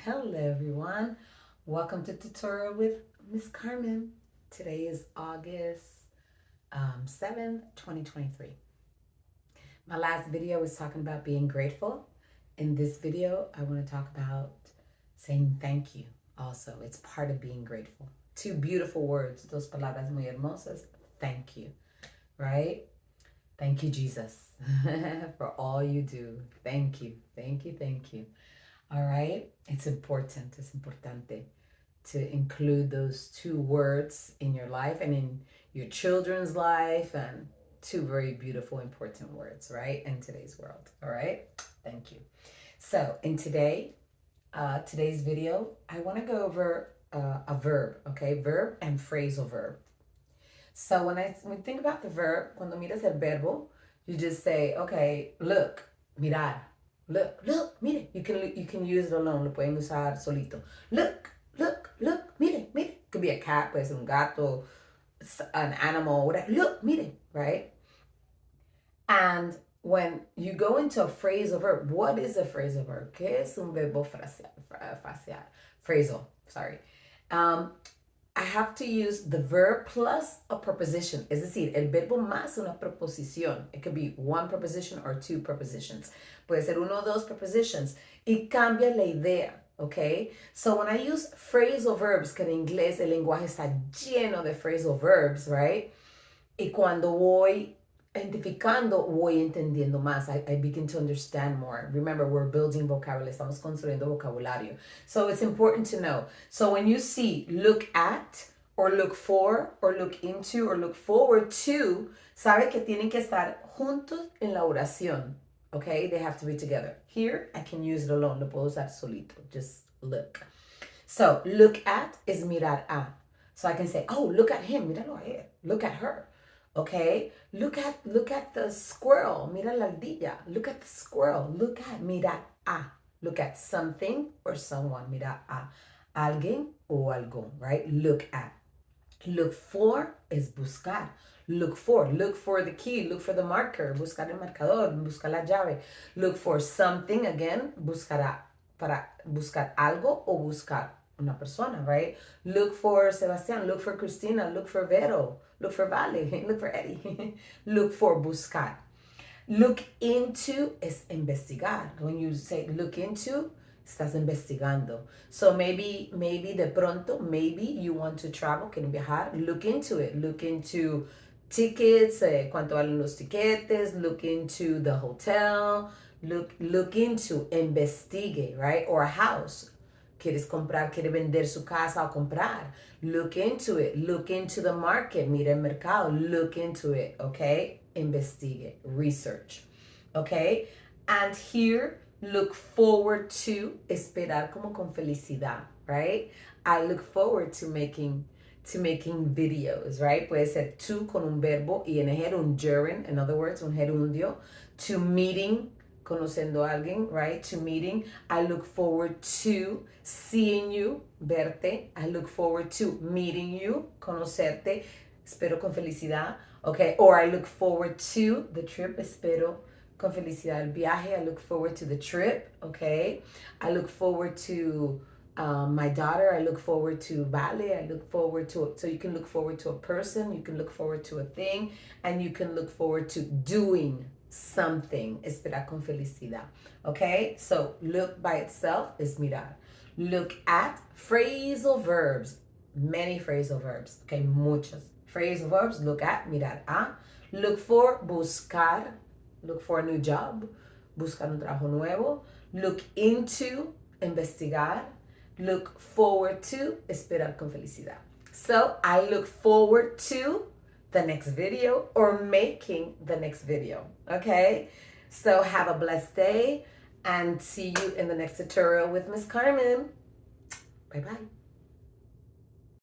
Hello everyone. Welcome to tutorial with Ms Carmen. Today is August 7th, 2023. My last video was talking about being grateful. In this video, I want to talk about saying thank you also. It's part of being grateful. Two beautiful words, dos palabras muy hermosas. Thank you, right? Thank you, Jesus, for all you do. Thank you, thank you, thank you. All right, it's importante to include those two words in your life and in your children's life, and two very beautiful, important words, right, in today's world. All right, thank you. So in today's video, I want to go over a verb, okay, verb and phrasal verb. So when we think about the verb, cuando miras el verbo, you just say, okay, look, mirar. Look, mire. You can use it alone. Lo pueden usar solito. Look, mire. Could be a cat, puede ser un gato, an animal, whatever. Look, mire, right? And when you go into a phrasal verb, what is a phrasal verb? ¿Qué es un verbo phrasal, sorry. I have to use the verb plus a preposition. Es decir, el verbo más una preposición. It could be one preposition or two prepositions. Puede ser uno o dos prepositions. Y cambia la idea, okay? So when I use phrasal verbs, que en inglés el lenguaje está lleno de phrasal verbs, right? Y cuando voy identificando, voy entendiendo más. I begin to understand more. Remember, we're building vocabulary. Estamos construyendo vocabulario. So it's important to know. So when you see look at, or look for, or look into, or look forward to, sabe que tienen que estar juntos en la oración. Okay? They have to be together. Here, I can use it alone. Lo puedo usar solito. Just look. So look at is mirar a. So I can say, oh, look at him. Míralo a él. Look at her. Okay, look at the squirrel. Mira la ardilla. Look at the squirrel. Look at, mira a. Look at something or someone. Mira a. Alguien o algo, right? Look at. Look for is buscar. Look for the key. Look for the marker. Buscar el marcador. Buscar la llave. Look for something, again, buscará para buscar algo o buscar una persona, right? Look for Sebastián, look for Cristina, look for Vero, look for Vale, look for Eddie. Look for, buscar. Look into is investigar. When you say look into, estás investigando. So maybe de pronto, maybe you want to travel, quieren viajar, look into it. Look into tickets, cuánto valen los tiquetes, look into the hotel, look into, investigue, right? Or a house. Quieres comprar, quiere vender su casa o comprar. Look into it. Look into the market. Mira el mercado. Look into it, okay? Investigue. Research, okay? And here, look forward to, esperar como con felicidad, right? I look forward to making videos, right? Puede ser to con un verbo y en un gerund, in other words, un gerundio, to meeting, conociendo a alguien, right? To meeting. I look forward to seeing you, verte. I look forward to meeting you, conocerte. Espero con felicidad, okay? Or I look forward to the trip. Espero con felicidad el viaje. I look forward to the trip, okay? I look forward to my daughter. I look forward to Vale. I look forward to, so you can look forward to a person, you can look forward to a thing, and you can look forward to doing something. Esperar con felicidad. Okay? So look by itself is mirar. Look at, phrasal verbs. Many phrasal verbs. Okay, muchos. Phrasal verbs, look at, mirar a. Look for, buscar. Look for a new job. Buscar un trabajo nuevo. Look into, investigar. Look forward to, esperar con felicidad. So I look forward to the next video or making the next video, okay? So have a blessed day and see you in the next tutorial with Ms Carmen. Bye-bye.